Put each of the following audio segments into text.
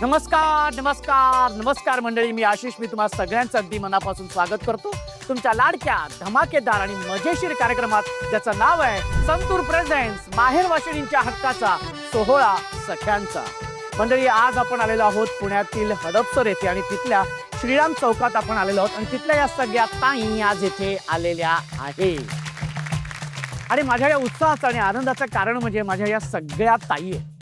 नमस्कार नमस्कार नमस्कार मंडळी, मी आशिष. मी तुम्हा सगळ्यांचं अगदी मनापासून स्वागत करतो तुमच्या लाडक्या धमाकेदार आणि मजेशीर कार्यक्रमात, ज्याचं नाव आहे संतूर प्रेझेंट्स माहेर वाशिणींच्या हक्काचा सोहळा सख्यांचा. मंडळी, आज आपण आलेलो आहोत पुण्यातील हडपसर येथे आणि तिथल्या श्रीराम चौकात आपण आलेलो आहोत आणि तिथल्या या सगळ्या ताई आज येथे आलेल्या आहे. आणि माझ्या या उत्साहाचं आणि आनंदाचं कारण म्हणजे माझ्या या सगळ्या ताई आहे.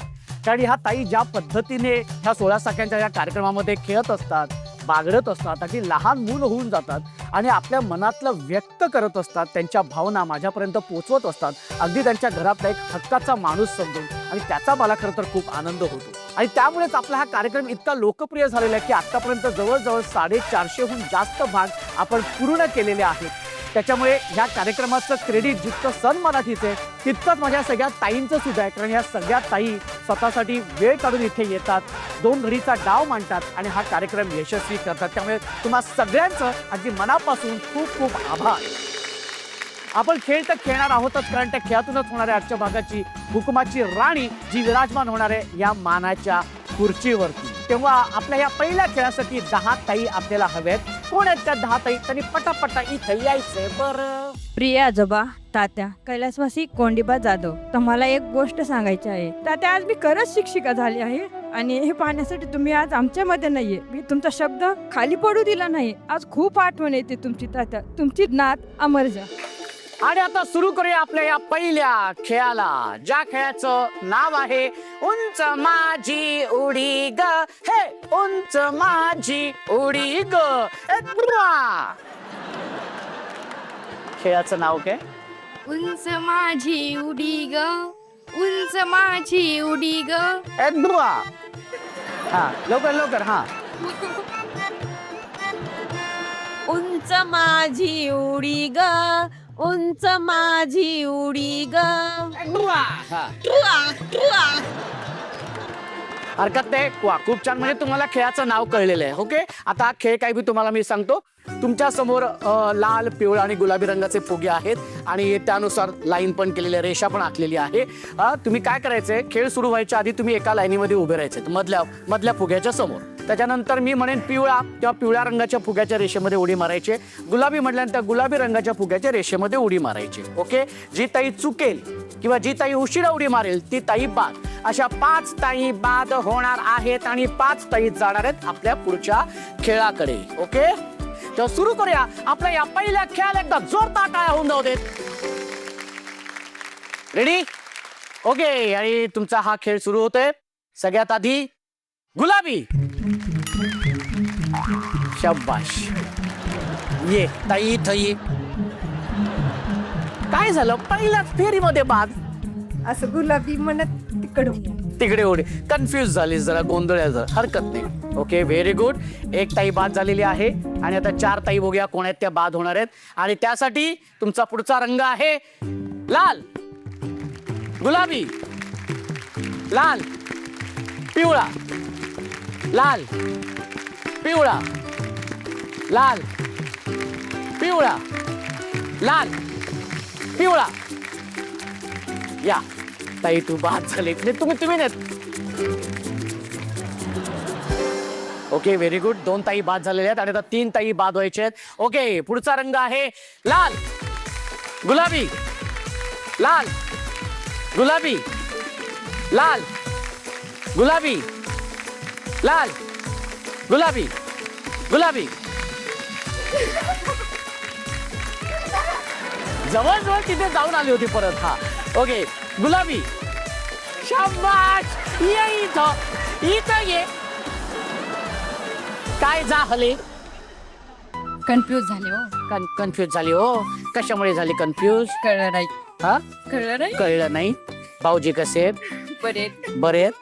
कारण ह्या ताई ज्या पद्धतीने ह्या 16 सख्यांच्या या कार्यक्रमामध्ये खेळत असतात, बागडत असतात, अगदी लहान मूल होऊन जातात आणि आपल्या मनातलं व्यक्त करत असतात, त्यांच्या भावना माझ्यापर्यंत पोचवत असतात, अगदी त्यांच्या घरातला एक हक्काचा माणूस समजून. आणि त्याचा मला खरं तर खूप आनंद होतो. आणि त्यामुळेच आपला हा कार्यक्रम इतका लोकप्रिय झालेला आहे की आतापर्यंत जवळजवळ 450हून जास्त भाग आपण पूर्ण केलेले आहेत. त्याच्यामुळे ह्या कार्यक्रमाचं क्रेडिट जितकं सन मराठीचं आहे तितकंच माझ्या सगळ्या ताईंचं सुद्धा आहे. कारण ह्या सगळ्या ताई स्वतःसाठी वेळ काढून इथे येतात, 2 घडीचा डाव मांडतात आणि हा कार्यक्रम यशस्वी करतात. त्यामुळे तुम्हा सगळ्यांचं अगदी मनापासून खूप खूप आभार. आपण खेळ तर खेळणार आहोतच, कारण त्या खेळातूनच होणाऱ्या आजच्या भागाची हुकुमाची राणी जी विराजमान होणार आहे या मानाच्या खुर्चीवरती. तेव्हा आपल्या या पहिल्या खेळासाठी 10 ताई आपल्याला हव्यात. कोण आहेत त्या 10 ताई? त्यांनी पटापटा इथे यायचंय. बरं, प्रिय आजोबा, तात्या, कैलासवासी कोंडीबा जाधव, तुम्हाला एक गोष्ट सांगायची आहे. तात्या, आज मी खरंच शिक्षिका झाली आहे आणि हे पाहण्यासाठी तुम्ही आज आमच्यामध्ये नाहीये. मी तुमचा शब्द खाली पडू दिला नाही. आज खूप आठवण येते तुमची तात्या. तुमची नात अमर जा. आणि आता सुरू करूया आपल्या या पहिल्या खेळाला, ज्या खेळाचं नाव आहे उंच माझी उडी ग, हे उंच माझी उडी ग. खेळाचं नाव काय? उंच माझी उडी ग, उंच माझी उडी ग. हा, लवकर लवकर. हा, उंच माझी उडी ग, उंच माझी उडी ग. हरकत नाही. खूप छान. म्हणजे तुम्हाला खेळाचं नाव कळलेलं आहे. ओके, आता हा खेळ काय बी तुम्हाला मी सांगतो. तुमच्या समोर लाल, पिवळा आणि गुलाबी रंगाचे फुगे आहेत आणि त्यानुसार लाईन पण केलेली, रेषा पण आखलेली आहे. तुम्ही काय करायचंय, खेळ सुरू व्हायच्या आधी तुम्ही एका लाईनीमध्ये उभे राहायचे मधल्या फुग्याच्या समोर. त्याच्यानंतर मी म्हणेन पिवळा किंवा पिवळ्या रंगाच्या फुग्याच्या रेषेमध्ये उडी मारायची. गुलाबी म्हटल्यानंतर गुलाबी रंगाच्या फुग्याच्या रेषेमध्ये उडी मारायची. ओके, जी ताई चुकेल किंवा जी ताई उशिरा उडी मारेल ती ताई बाद. अशा 5 ताई बाद होणार आहेत आणि 5 ताई जाणार आहेत आपल्या पुढच्या खेळाकडे. ओके, तर सुरू करूया आपल्या या पहिल्या खेळाला. एकदा जोरदार टाळ्या होऊन जाऊ देत. रेडी? ओके, आणि तुमचा हा खेळ सुरू होतोय. सगळ्यात आधी गुलाबी. शाबाश, ये ताई इथं ये. काय झालं, पहिल्याच फेरीमध्ये बाद? असं गुलाबी म्हणत तिकडे उडी. कन्फ्युज झाली, जरा गोंधळ जरा. हरकत नाही. Okay, very good. एक ताई बाद झालेली आहे आणि आता 4 ताई बघूया कोण आहेत त्या बाद होणार आहेत. आणि त्यासाठी तुमचा पुढचा रंग आहे लाल, गुलाबी, लाल, पिवळा, लाल, पिवळा, लाल, पिवळा, लाल, पिवळा. या ताई, तू बाद झाले. तुम्ही नेत. Okay, very good. 2 ताई बाद झालेल्या आहेत आणि आता 3 ताई बाद व्हायचे आहेत. ओके, पुढचा रंग आहे लाल, गुलाबी, लाल, गुलाबी, लाल, गुलाबी, लाल, गुलाबी, गुलाबी. जवळजवळ तिथे जाऊन आली होती परत. हा, ओके, गुलाबी. शाबाश, ये इथं ये. काय हले? कन्फ्युज झाले हो. कन्फ्युज झाली हो. कशामुळे झाली कन्फ्युज? कळलं नाही. हा, कळलं नाही. कळलं नाही. भाऊजी कसे आहेत? बरे बरे आहेत.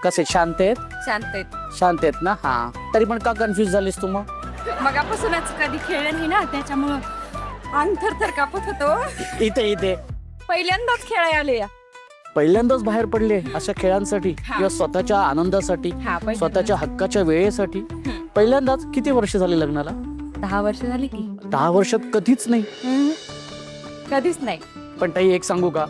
कसे, शांत आहेत? शांत आहेत. शांत आहेत ना. हा, तरी पण का कन्फ्युज झालीस तू? मग मगापासूनच कधी खेळलं नाही ना, त्याच्यामुळं अंग थरथर कापत होतो. इथे पहिल्यांदाच खेळायला आले. पहिल्यांदाच बाहेर पडले अशा खेळांसाठी हा. किंवा स्वतःच्या आनंदासाठी, हा, पहिल्यांदा. स्वतःच्या हक्काच्या वेळेसाठी. पहिल्यांदाच. किती वर्ष झाली लग्नाला? 10 वर्ष झाली की. 10 वर्षात कधीच नाही. कधीच नाही. पण ताई, एक सांगू का,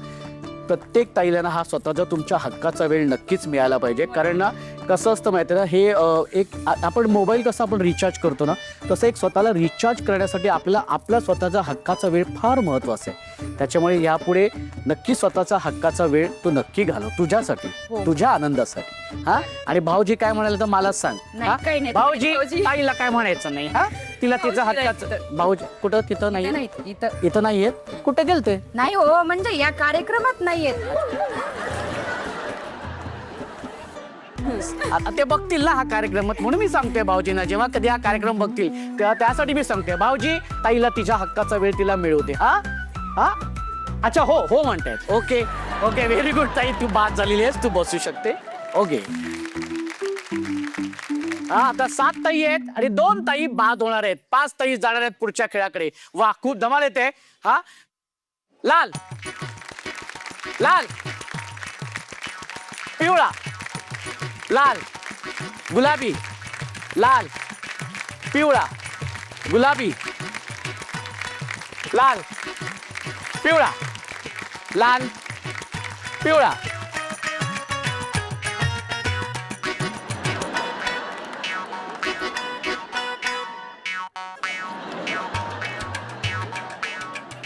प्रत्येक ताईला ना हा स्वतःचा तुमच्या हक्काचा वेळ नक्कीच मिळाला पाहिजे. कारण ना कसं असतं माहिती आहे ना, हे एक आपण मोबाईल कसं आपण रिचार्ज करतो ना, तसं एक स्वतःला रिचार्ज करण्यासाठी आपल्याला आपला स्वतःचा हक्काचा वेळ फार महत्त्वाचा आहे. त्याच्यामुळे यापुढे नक्की स्वतःचा हक्काचा वेळ तू नक्की घालव तुझ्यासाठी, तुझ्या आनंदासाठी. हा, आणि भाऊजी काय म्हणाले तर मलाच सांग. नाही, हा? काही नाही. भाऊजी ताईला काय म्हणायचं नाही. हा, तिला तिचं हक्काचं. भाऊजी कुठं तिथं नाही, इथं नाहीयेत. कुठे गेलते? नाही हो, म्हणजे या कार्यक्रमात नाहीयेत. आता ते बघतील ना हा कार्यक्रम, म्हणून मी सांगतोय भाऊजींना, जेव्हा कधी हा कार्यक्रम बघतील तेव्हा त्यासाठी मी सांगतोय भाऊजी ताईला तिच्या हक्काचा वेळ तिला मिळू दे. हा हा, अच्छा, हो हो म्हणतायत. ओके ओके, व्हेरी गुड ताई, तू बाद झालेली आहेस, तू बसू शकते. ओके. हा, आता 7 ताई आहेत आणि 2 ताई बाद होणार आहेत. 5 ताई जाणार आहेत पुढच्या खेळाकडे. वा, खूप धमाल येते. हा, लाल, लाल, पिवळा, लाल, गुलाबी, लाल, पिवळा, गुलाबी, लाल, पिवळा, लाल, पिवळा.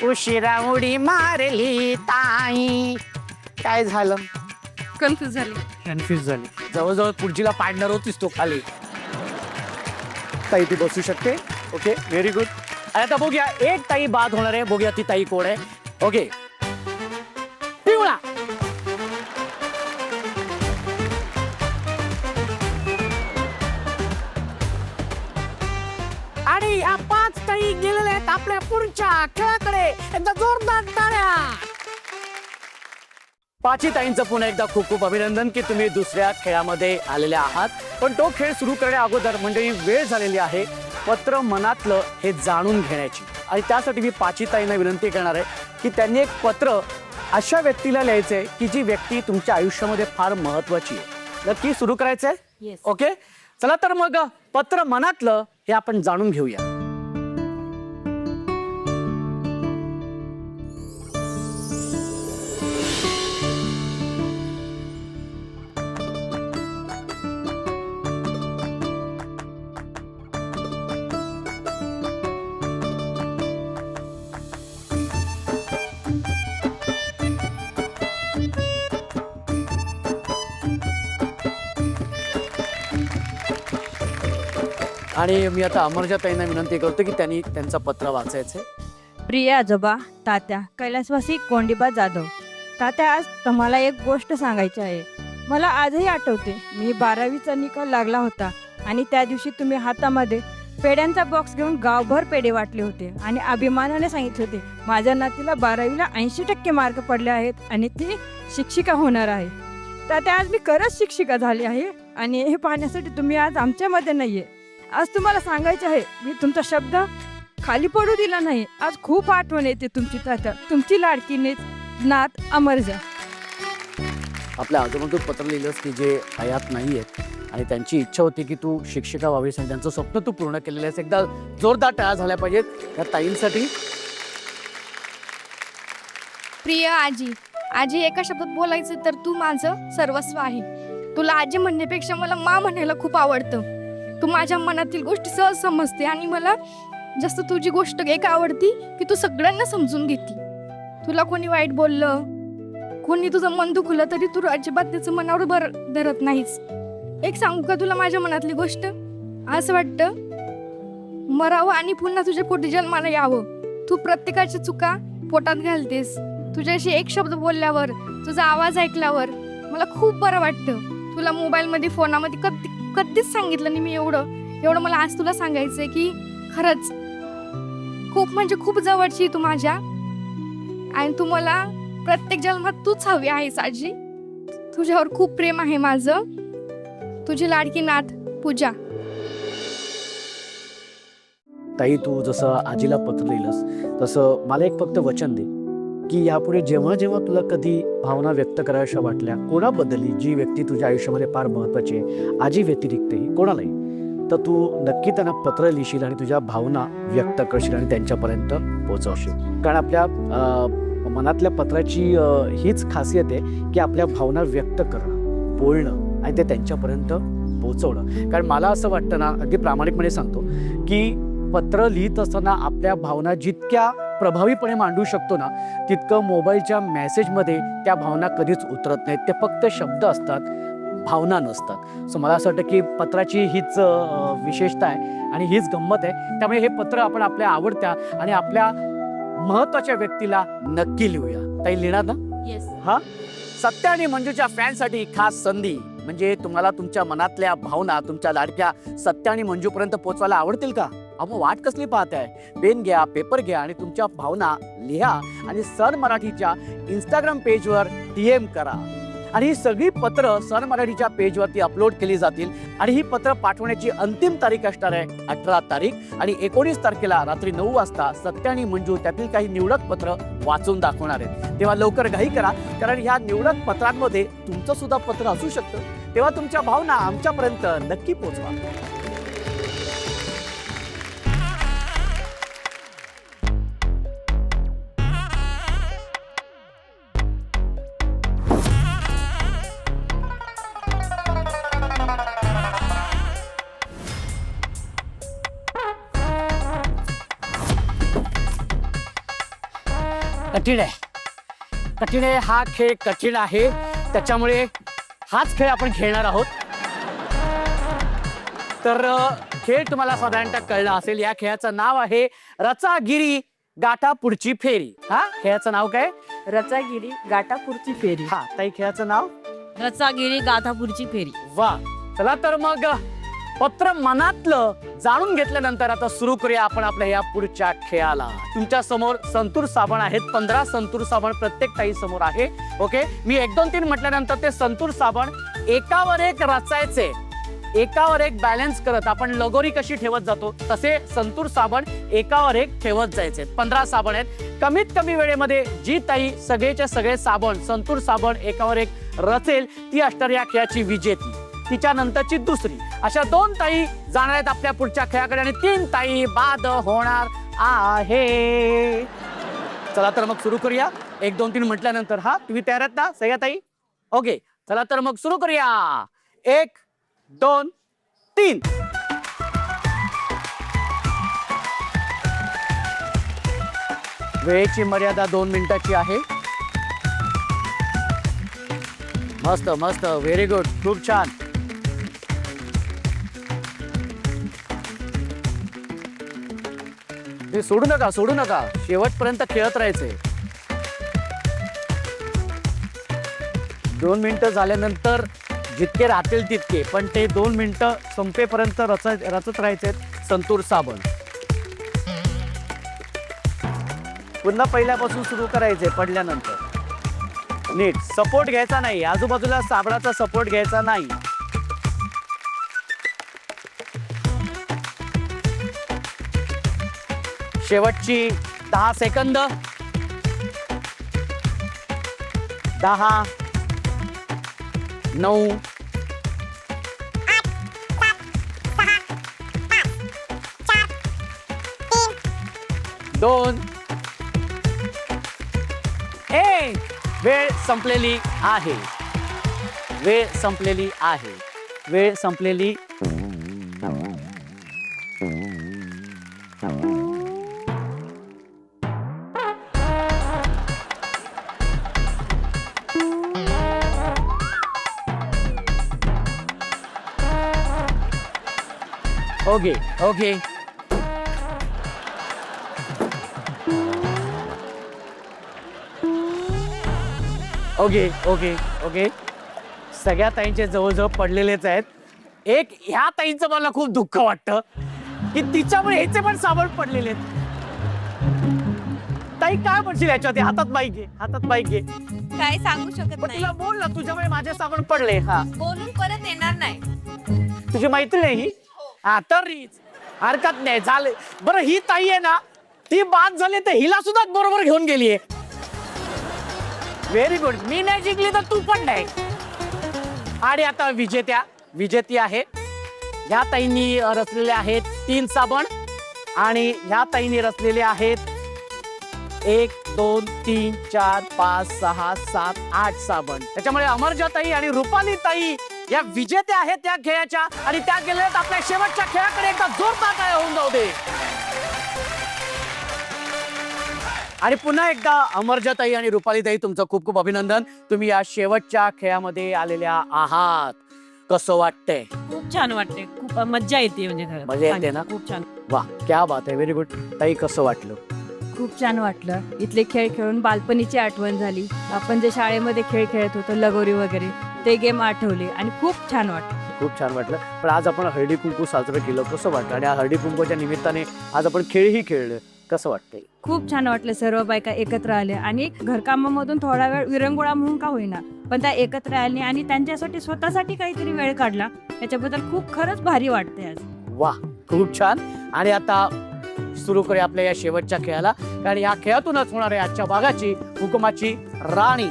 उशिरा उडी मारली ताई. काय झालं? कन्फ्युज झाली. कन्फ्युज झाली. जवळजवळ पुढचीला पाडणार होतीस तो खाली. ताई ती बसू शकते. Okay, very good. आता बघूया, एक ताई बाद होणार आहे. बघूया ती ताई कोण आहे. ओके, पिवळा. आणि या 5 ताई गेलेले आहेत आपल्या पुढच्या खेळाकडे. एकदा जोरदार टाळ्या. 5 ताईंचं पुन्हा एकदा खूप खूप अभिनंदन की तुम्ही दुसऱ्या खेळामध्ये आलेल्या आहात. पण तो खेळ सुरू करण्या अगोदर मंडळी वेळ झालेली आहे पत्र मनातलं हे जाणून घेण्याची. आणि त्यासाठी मी 5 ताईंना विनंती करणार आहे की त्यांनी एक पत्र अशा व्यक्तीला लिहायचंय की जी व्यक्ती तुमच्या आयुष्यामध्ये फार महत्वाची आहे. नक्की सुरू करायचंय? Yes. ओके, चला तर मग पत्र मनातलं हे आपण जाणून घेऊया. आणि मी आता अमरजा ताईंना विनंती करतो की त्यांनी त्यांचं पत्र वाचायचं. प्रिय आजोबा, तात्या, कैलासवासी कोंडीबा जाधव. तात्या, आज तुम्हाला एक गोष्ट सांगायची आहे. मला आजही आठवते, मी 12वीचा निकाल लागला होता आणि त्या दिवशी तुम्ही हातामध्ये पेड्यांचा बॉक्स घेऊन गावभर पेढे वाटले होते आणि अभिमानाने सांगितले होते माझ्या नातीला 12वीला 80% मार्क पडले आहेत आणि ती शिक्षिका होणार आहे. तात्या, आज मी खरंच शिक्षिका झाली आहे आणि हे पाहण्यासाठी तुम्ही आज आमच्यामध्ये नाहीये. आज तुम्हाला सांगायचे आहे, मी तुमचा शब्द खाली पडू दिला नाही. आज खूप आठवण येते तुमची तात्या, तुमची लाडकी नात अमरजा. आपल्या आजोबांतून पत्र लिहिलंस की जे हयात नाही आहेत आणि त्यांची इच्छा होती की तू शिक्षिका व्हावीस आणि त्यांचं स्वप्न तू पूर्ण केलेलं आहेस. एकदा जोरदार टाळ्या झाल्या पाहिजेत त्या ताईंसाठी. प्रिय आजी, आजी, एका शब्दात बोलायचं तर तू माझं सर्वस्व आहे. तुला आजी म्हणण्यापेक्षा मला मा म्हणायला खूप आवडतं. तू माझ्या मनातील गोष्टी सहज समजते आणि मला जास्त तुझी गोष्ट एक आवडती की तू सगळ्यांना समजून घेती. तुला कोणी वाईट बोललं, कोणी तुझं मन दुखलं तरी तू अजिबात त्याचं मनावर धरत नाहीस. एक सांगू का तुला माझ्या मनातली गोष्ट? असं वाटतं मरावं आणि पुन्हा तुझ्या पोटी जन्माला यावं. तू प्रत्येकाच्या चुका पोटात घालतेस. तुझ्याशी एक शब्द बोलल्यावर, तुझा आवाज ऐकल्यावर मला खूप बरं वाटतं. तुला मोबाईलमध्ये, फोनामध्ये कधीच सांगितलं नाही मी एवढं मला आज तुला सांगायचंय की खरंच खूप म्हणजे खूप जवळची तू माझ्या, आणि तू मला प्रत्येक जन्मात तूच हवी आहेस आजी. तुझ्यावर खूप प्रेम आहे माझं. तुझी लाडकी नात पूजा. ताई, तू जसं आजीला पत्र लिहिलंस तसं मला एक फक्त वचन दे की यापुढे जेव्हा जेव्हा तुला कधी भावना व्यक्त कराव्याशा वाटल्या कोणाबद्दलही, जी व्यक्ती तुझ्या आयुष्यामध्ये फार महत्त्वाची आहे आजी व्यतिरिक्तही कोणालाही, तर तू नक्की त्यांना पत्र लिहिशील आणि तुझ्या भावना व्यक्त करशील आणि त्यांच्यापर्यंत पोहोचवशील. कारण आपल्या मनातल्या पत्राची हीच खासियत आहे की आपल्या भावना व्यक्त करणं, बोलणं आणि ते त्यांच्यापर्यंत पोहोचवणं. कारण मला असं वाटतं ना, अगदी प्रामाणिकपणे सांगतो की पत्र लिहित असताना आपल्या भावना जितक्या प्रभावीपणे मांडू शकतो ना, तितकं मोबाईलच्या मेसेजमध्ये त्या भावना कधीच उतरत नाहीत. ते फक्त शब्द असतात, भावना नसतात. सो मला असं वाटतं की पत्राची हीच विशेषता आहे आणि हीच गंमत आहे. त्यामुळे हे पत्र आपण आपल्या आवडत्या आणि आपल्या महत्त्वाच्या व्यक्तीला नक्की लिहूया. ताई लिहिणार ना? येस. हा, सत्य आणि मंजूच्या फॅनसाठी खास संधी. म्हणजे तुम्हाला तुमच्या मनातल्या भावना तुमच्या लाडक्या सत्य आणि मंजूपर्यंत पोहोचवायला आवडतील का? अहो, वाट कसली पाहताय? पेन घ्या, पेपर घ्या आणि तुमच्या भावना लिहा आणि सन मराठीच्या इंस्टाग्राम पेजवर DM करा. आणि ही सगळी पत्र सन मराठीच्या पेजवरती अपलोड केली जातील. आणि ही पत्र पाठवण्याची अंतिम तारीख असणार आहे 18 तारीख. आणि 19 तारखेला रात्री 9 वाजता सत्य आणि मंजू त्यातील काही निवडक पत्र वाचून दाखवणार आहेत. तेव्हा लवकर घाई करा, कारण ह्या निवडक पत्रांमध्ये तुमचं सुद्धा पत्र असू शकतं. तेव्हा तुमच्या भावना आमच्यापर्यंत नक्की पोहोचवा. कठीण आहे, कठीण आहे. हा खेळ कठीण आहे, त्याच्यामुळे हाच खेळ आपण खेळणार आहोत. तर खेळ तुम्हाला साधारणतः कळला असेल. या खेळाचं नाव आहे रचागिरी गाठा पुढची फेरी. हा, खेळाचं नाव काय? रचागिरी गाठापूरची फेरी. हा ताई, खेळाचं नाव? रचागिरी गाठापूरची फेरी. वा, चला तर मग पत्र मनातलं जाणून घेतल्यानंतर आता सुरू करूया आपण आपल्या या पुढच्या खेळाला. तुमच्या समोर संतूर साबण आहेत. 15 संतूर साबण प्रत्येक ताई समोर आहे. ओके, मी 1 2 3 म्हटल्यानंतर ते संतूर साबण एकावर एक रचायचे, एकावर एक बॅलन्स करत. आपण लगोरी कशी ठेवत जातो तसे संतूर साबण एकावर एक ठेवत जायचे. 15 साबण आहेत. कमीत कमी वेळेमध्ये जी ताई सगळेच्या सगळे साबण संतूर साबण एकावर एक रचेल ती असणार या खेळाची विजेती. तिच्या नंतरची दुसरी. अशा 2 ताई जाणार आहेत आपल्या पुढच्या खेळाकडे आणि 3 ताई बाद होणार आहे. चला तर मग सुरू करूया. 1 2 3 म्हटल्यानंतर. हा, तुम्ही तयार आहात ना सगळ्या ताई? ओके, चला तर मग सुरू करूया. 1 2 3. वेळेची मर्यादा 2 मिनिटाची आहे. मस्त मस्त, व्हेरी गुड, खूप छान. हे सोडू नका, सोडू नका, शेवटपर्यंत खेळत राहायचंय. 2 मिनिटं झाल्यानंतर जितके राहतील तितके, पण ते 2 मिनिटं संपेपर्यंत रचत राहायचे संतूर साबण. पुन्हा पहिल्यापासून सुरू करायचे पडल्यानंतर. नीट सपोर्ट घ्यायचा नाही, आजूबाजूला साबणाचा सपोर्ट घ्यायचा नाही. शेवटची 10 सेकंद. 10 9 2 1. वेळ संपलेली आहे, वेळ संपलेली आहे, वेळ संपलेली. Okay okay, okay okay okay. सगळ्या ताईंचे जवळजवळ पडलेलेच आहेत. एक ह्या ताईंचं मला खूप दुःख वाटतं की तिच्यामुळे ह्याचे पण साबण पडलेले आहेत. ताई काय म्हणशील याच्यावरती? हातात बाईक घे, हातात बाईक घे. काय सांगू शकत पण नाही. तुला बोल ना, तुझ्यामुळे माझे साबण पडले. हा, बोलून परत येणार नाही. तुझी मैत्रीण आहे ही? हा, तर हीच हरकत नाही. झाले बरं, ही ताई आहे ना, ती बाद झाली तर हिला सुद्धा बरोबर घेऊन गेलीये. Very good. मी नाही जिंकली तर तू पण नाही. आणि आता विजेती आहे. ह्या ताईंनी रचलेले आहेत 3 साबण आणि ह्या ताईंनी रचलेले आहेत 1 2 3 4 5 6 7 8 साबण. त्याच्यामुळे अमरजाताई आणि रुपाली ताई या विजेत्या आहेत त्या खेळाच्या आणि त्या गेल्यात आपल्या शेवटच्या खेळाकडे एकदा जोरदार टाळ्या होऊन जाऊ दे. आणि पुन्हा एकदा अमरजाताई आणि रुपालीताई तुमचं खूप खूप अभिनंदन. तुम्ही या शेवटच्या खेळामध्ये आलेल्या आहात. कसं वाटतंय? खूप छान वाटते, खूप मज्जा येते म्हणजे खरं. मजा येते ना? खूप छान. वा, क्या बात आहे, व्हेरी गुड. ताई कसं वाटलं? खूप छान वाटलं. इथले खेळ खेळून बालपणीची आठवण झाली. आपण जे शाळेमध्ये खेळ खेळत होतो लगोरी वगैरे ते गेम आठवले आणि खूप छान वाटलं. खूप छान वाटलं. पण आज आपण हळदी कुंकू साजरं केलं, कसं वाटलं? आणि हळदी कुंकूच्या निमित्ताने आज आपण खेळही खेळले, कसं वाटतंय? खूप छान वाटलं. सर्व बायका एकत्र आल्या आणि घरकामामधून थोडा वेळ विरंगुळा म्हणून का होईना पण त्या एकत्र आल्या आणि त्यांच्यासाठी स्वतःसाठी काहीतरी वेळ काढला. त्याच्याबद्दल खूप खरंच भारी वाटते आज. वा, खूप छान. आणि आता सुरू करूया आपल्या या शेवटच्या खेळाला, कारण या खेळातूनच होणार आहे आजच्या भागाची हुकुमाची राणी.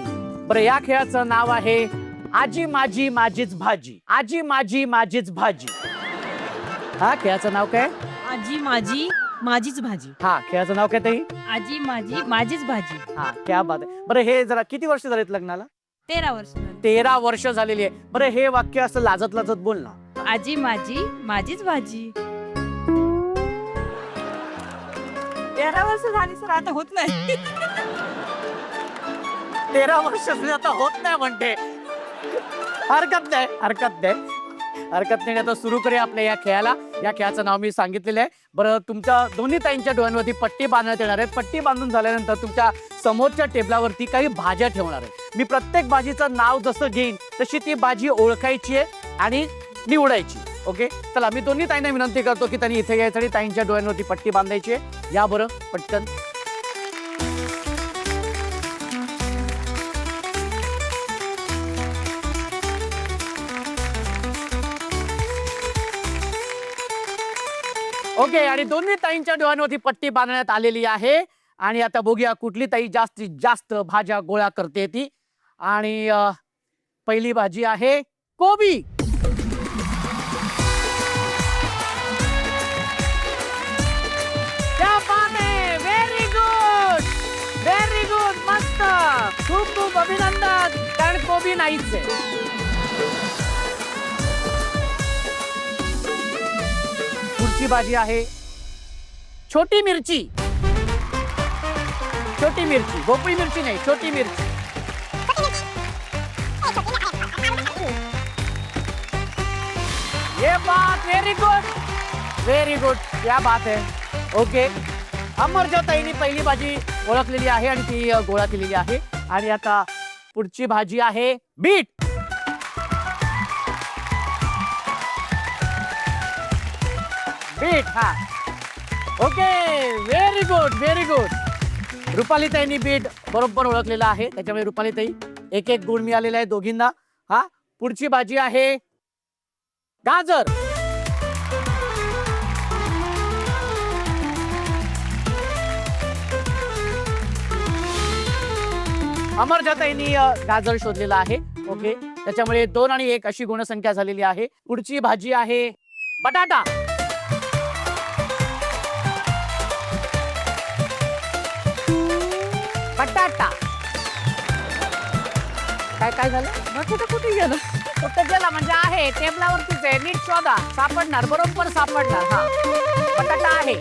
बरं, या खेळाचं नाव आहे आजी माझी माझीच भाजी. आजी माझी माझीच भाजी. हा खेळाचं नाव काय? आजी माझी माझीच भाजी. हा खेळाचं नाव काय ताई? आजी माझी माझीच भाजी. हा, क्या बात आहे. बरं, हे जरा किती वर्ष झालेत लग्नाला? 13 वर्ष. 13 वर्ष झालेली आहे. बरं, हे वाक्य असं लाजत लाजत बोल ना. आजी माझी माझीच भाजी. 13 वर्ष झाली सर, आता होत नाही. 13 वर्ष झाली आता होत नाही म्हणते. हरकत नाही, हरकत नाही, हरकत नाही. आता सुरू करूया आपल्या या खेळाला. या खेळाचं नाव मी सांगितलेलं आहे. बरं, तुमच्या दोन्ही ताईंच्या डोळ्यांवरती पट्टी बांधण्यात येणार आहे. पट्टी बांधून झाल्यानंतर तुमच्या समोरच्या टेबलावरती काही भाज्या ठेवणार आहे. मी प्रत्येक भाजीचं नाव जसं घेईन तशी ती भाजी ओळखायची आहे आणि निवडायची. ओके, चला मी दोन्ही ताईंना विनंती करतो की त्यांनी इथे यायचं आणि ताईंच्या डोळ्यांवरती पट्टी बांधायची आहे. या बरं पटकन. ओके, आणि दोन्ही ताईंच्या डोळ्यांवरती पट्टी बांधण्यात आलेली आहे. आणि आता बघूया कुठली ताई जास्तीत जास्त भाज्या गोळा करते ती. आणि पहिली भाजी आहे कोबी. क्या बात आहे, व्हेरी गुड, व्हेरी गुड, मस्त, खूप खूप अभिनंदन, कारण कोबी नाहीच आहे. पुढची भाजी आहे छोटी मिरची. छोटी मिरची, भोपळी मिरची नाही, छोटी मिरची. ये बात, व्हेरी गुड, व्हेरी गुड, क्या बात है. ओके, अमरजाताईंनी पहिली भाजी ओळखलेली आहे आणि ती गोळा केलेली आहे. आणि आता पुढची भाजी आहे बीट. बीट, हा, okay, very good, very good. रुपालीताईंनी बीट बरोबर ओळखलेला आहे, त्याच्यामुळे रुपालीताई 1-1 गुण मिळालेला आहे दोघींना. हा, पुढची भाजी आहे गाजर. अमरजाताईंनी गाजर शोधलेला आहे. ओके, त्याच्यामुळे 2 आणि 1 अशी गुणसंख्या झालेली आहे. पुढची भाजी आहे बटाटा. बटाटा काय काय झालं? बटाटा कुठे गेला? कुठं गेला म्हणजे आहे टेबलावरतीच आहे, नीट शोधा, सापडणार, बरोबर सापडणार. हा, बटाटा आहे.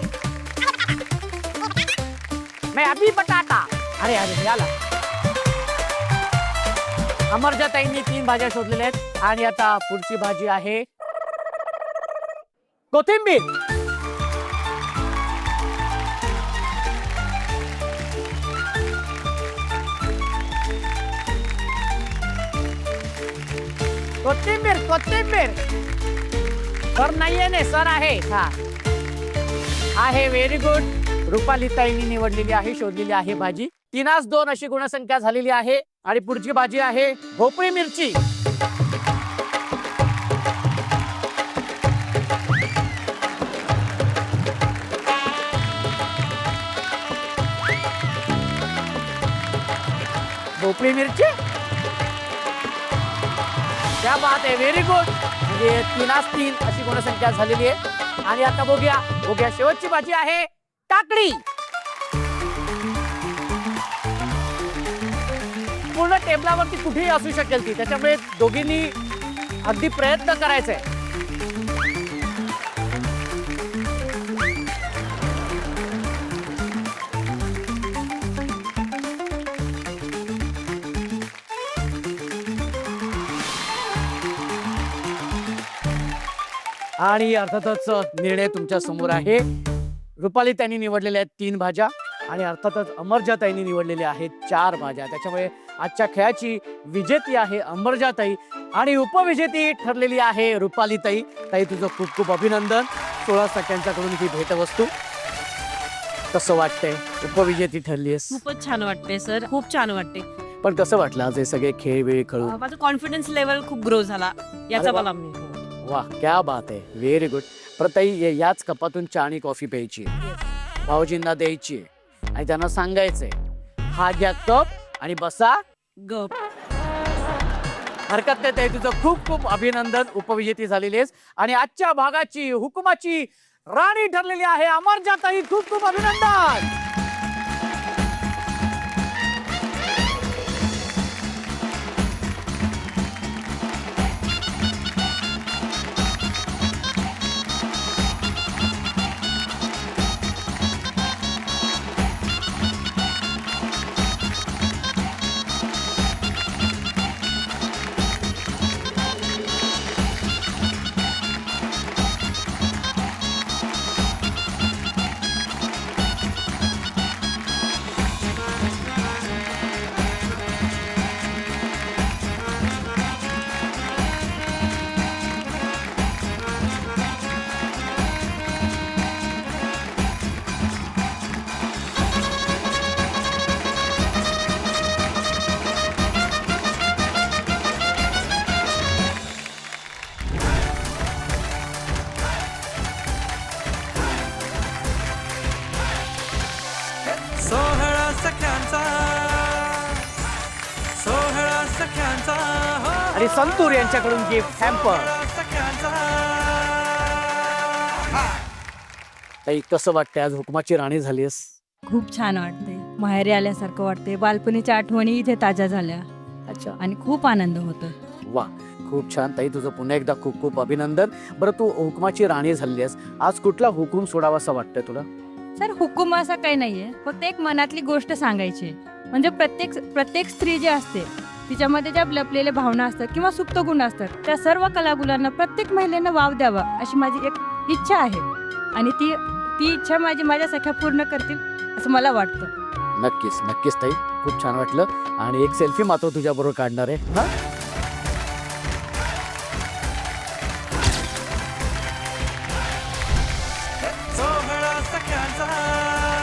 मैं अभी बटाटा. अरे अरे याला. अमरजाताईंनी 3 भाज्या शोधलेल्या आहेत. आणि आता पुढची भाजी आहे कोथिंबीर. कोथिंबीर, कोथिंबीर. सर नाहीये ने, सर आहे. हा आहे, व्हेरी गुड. रुपालीताईंनी निवडलेली आहे, शोधलेली आहे भाजी. 3-2 अशी गुणसंख्या झालेली आहे. आणि पुढची भाजी आहे भोपळी मिरची. भोपळी मिरची, क्या बात आहे, व्हेरी गुड. म्हणजे 3-3 अशी गुणसंख्या झालेली आहे. आणि आता बघूया शेवटची भाजी आहे काकडी. पूर्ण टेबलावरती कुठेही असू शकेल ती, त्याच्यामुळे दोघींनी अगदी प्रयत्न करायचे. आणि अर्थातच निर्णय तुमच्या समोर आहे. रुपाली त्यांनी निवडलेल्या आहेत 3 भाज्या आणि अर्थातच अमरजाताईंनी निवडलेल्या आहेत 4 भाज्या. त्याच्यामुळे आजच्या खेळाची विजेती आहे अमरजाताई आणि उपविजेती ठरलेली आहे रुपालीताई. ताई तुझं खूप खूप अभिनंदन. 16 सख्यांच्याकडून ही भेटवस्तू. कसं वाटतंय, उपविजेती ठरलीस? खूपच छान वाटते सर, खूप छान वाटते. पण कसं वाटलं आज हे सगळे खेळ वेळ खेळून? माझा कॉन्फिडन्स लेवल खूप ग्रो झाला याचा अरे वा. मला मी- वा, क्या बात आहे, व्हेरी गुड. प्रताई याच कपातून चहा आणि कॉफी प्यायची, भाऊजींना द्यायची आणि त्यांना सांगायचंय हा घ्या कप आणि बसा गप. हरकत नाही ताई, तुझं खूप खूप अभिनंदन. उपविजेती झालेली आहेस आणि आजच्या भागाची हुकुमाची राणी ठरलेली आहे अमरजाताई. खूप खूप अभिनंदन. सोहळा सख्यांचा हो, आणि संतूर यांच्याकडून गिफ्ट हॅम्पर. सोहळा सख्यांचा. ताई कसं वाटतंय, आज हुकुमाची राणी झालीस? खूप छान वाटते, माहेरी आल्यासारखं वाटते. बालपणीच्या आठवणी इथे ताज्या झाल्या अच्छा, आणि खूप आनंद होतो. वा, खूप छान ताई, तुझं पुन्हा एकदा खूप खूप अभिनंदन. बरं, तू हुकुमाची राणी झाली आहेस, आज कुठला हुकूम सोडावा असं वाटतंय तुला? सर हुकूम असा काही नाहीये, फक्त एक मनातली गोष्ट सांगायची. म्हणजे प्रत्येक स्त्री जी असते तिच्यामध्ये ज्या लपलेल्या भावना असतात किंवा सुप्त गुण असतात, त्या सर्व कलागुणांना प्रत्येक महिलेनं वाव द्यावा अशी माझी एक इच्छा आहे. आणि ती इच्छा माझ्या सख्या पूर्ण करतील असं मला वाटतं. नक्कीच नक्कीच ताई, खूप छान वाटलं. आणि एक सेल्फी मात्र तुझ्या बरोबर काढणार आहे. हा, सोहळा सख्यांचा.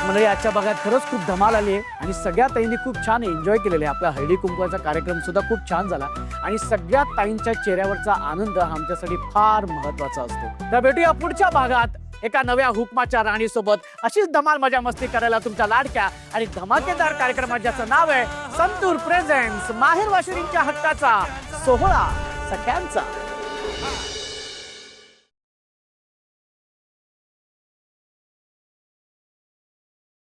म्हणजे आजच्या भागात खरंच खूप धमाल आली आहे आणि सगळ्या ताईंनी खूप छान एन्जॉय केलेले आहे. आपला हळदी कुंकवाचा कार्यक्रम सुद्धा खूप छान झाला आणि सगळ्या ताईंच्या चेहऱ्यावरचा आनंद हा आमच्यासाठी फार महत्वाचा असतो. तर भेटूया पुढच्या भागात एका नव्या हुकमाच्या राणी सोबत. अशीच धमाल मजा मस्ती करायला तुमच्या लाडक्या आणि धमाकेदार कार्यक्रमात ज्याचं नाव आहे संतूर प्रेझेंट्स माहेर वाशिरींच्या हक्काचा सोहळा सख्यांचा.